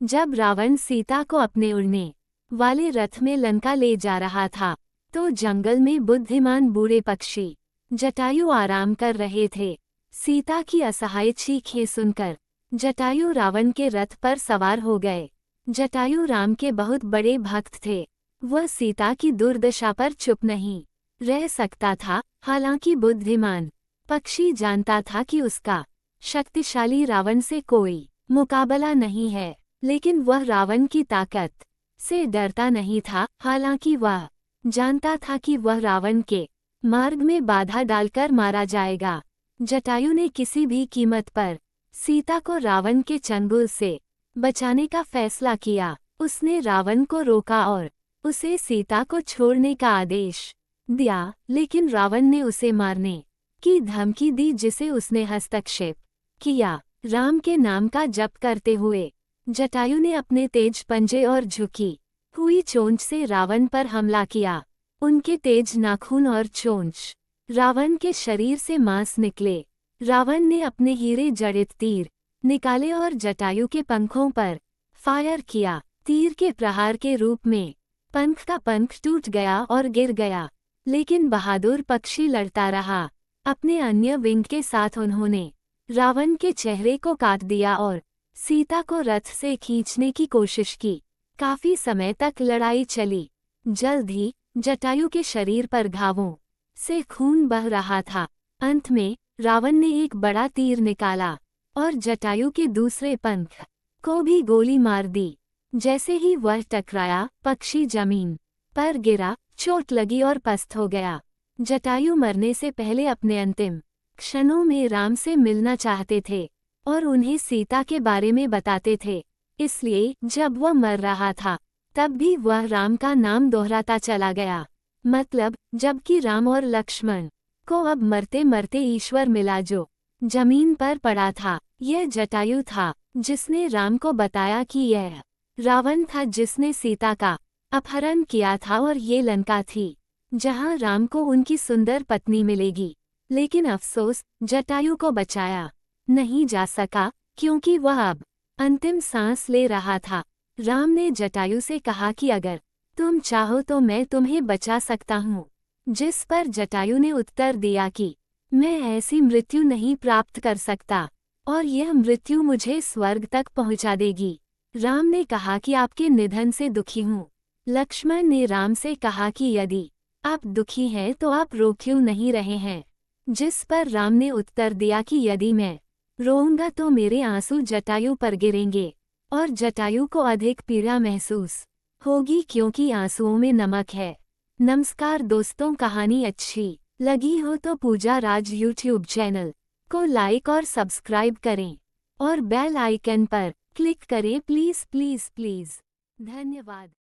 जब रावण सीता को अपने उड़ने वाले रथ में लंका ले जा रहा था, तो जंगल में बुद्धिमान बूढ़े पक्षी जटायु आराम कर रहे थे। सीता की असहाय चीखें सुनकर जटायु रावण के रथ पर सवार हो गए। जटायु राम के बहुत बड़े भक्त थे। वह सीता की दुर्दशा पर चुप नहीं रह सकता था। हालांकि बुद्धिमान पक्षी जानता था कि उसका शक्तिशाली रावण से कोई मुकाबला नहीं है, लेकिन वह रावण की ताकत से डरता नहीं था। हालांकि वह जानता था कि वह रावण के मार्ग में बाधा डालकर मारा जाएगा। जटायु ने किसी भी कीमत पर सीता को रावण के चंगुल से बचाने का फैसला किया। उसने रावण को रोका और उसे सीता को छोड़ने का आदेश दिया, लेकिन रावण ने उसे मारने की धमकी दी, जिसे उसने हस्तक्षेप किया। राम के नाम का जप करते हुए जटायु ने अपने तेज पंजे और झुकी हुई चोंच से रावण पर हमला किया। उनके तेज नाखून और चोंच रावण के शरीर से मांस निकले। रावण ने अपने हीरे जड़ित तीर निकाले और जटायु के पंखों पर फायर किया। तीर के प्रहार के रूप में पंख का पंख टूट गया और गिर गया, लेकिन बहादुर पक्षी लड़ता रहा। अपने अन्य विंग के साथ उन्होंने रावण के चेहरे को काट दिया और सीता को रथ से खींचने की कोशिश की। काफी समय तक लड़ाई चली। जल्द ही जटायु के शरीर पर घावों से खून बह रहा था। अंत में रावण ने एक बड़ा तीर निकाला और जटायु के दूसरे पंख को भी गोली मार दी। जैसे ही वह टकराया, पक्षी जमीन पर गिरा, चोट लगी और पस्त हो गया। जटायु मरने से पहले अपने अंतिम क्षणों में राम से मिलना चाहते थे और उन्हें सीता के बारे में बताते थे। इसलिए जब वह मर रहा था, तब भी वह राम का नाम दोहराता चला गया। मतलब, जबकि राम और लक्ष्मण को अब मरते मरते ईश्वर मिला जो जमीन पर पड़ा था, यह जटायु था जिसने राम को बताया कि यह रावण था जिसने सीता का अपहरण किया था और ये लंका थी जहां राम को उनकी सुंदर पत्नी मिलेगी। लेकिन अफसोस, जटायु को बचाया नहीं जा सका, क्योंकि वह अब अंतिम सांस ले रहा था। राम ने जटायु से कहा कि अगर तुम चाहो तो मैं तुम्हें बचा सकता हूँ, जिस पर जटायु ने उत्तर दिया कि मैं ऐसी मृत्यु नहीं प्राप्त कर सकता और यह मृत्यु मुझे स्वर्ग तक पहुँचा देगी। राम ने कहा कि आपके निधन से दुखी हूँ। लक्ष्मण ने राम से कहा कि यदि आप दुखी हैं तो आप रो क्यों नहीं रहे हैं, जिस पर राम ने उत्तर दिया कि यदि मैं रोऊंगा तो मेरे आंसू जटायु पर गिरेंगे और जटायु को अधिक पीड़ा महसूस होगी, क्योंकि आंसुओं में नमक है। नमस्कार दोस्तों, कहानी अच्छी लगी हो तो पूजा राज यूट्यूब चैनल को लाइक और सब्सक्राइब करें और बेल आइकन पर क्लिक करें। Please please please. धन्यवाद।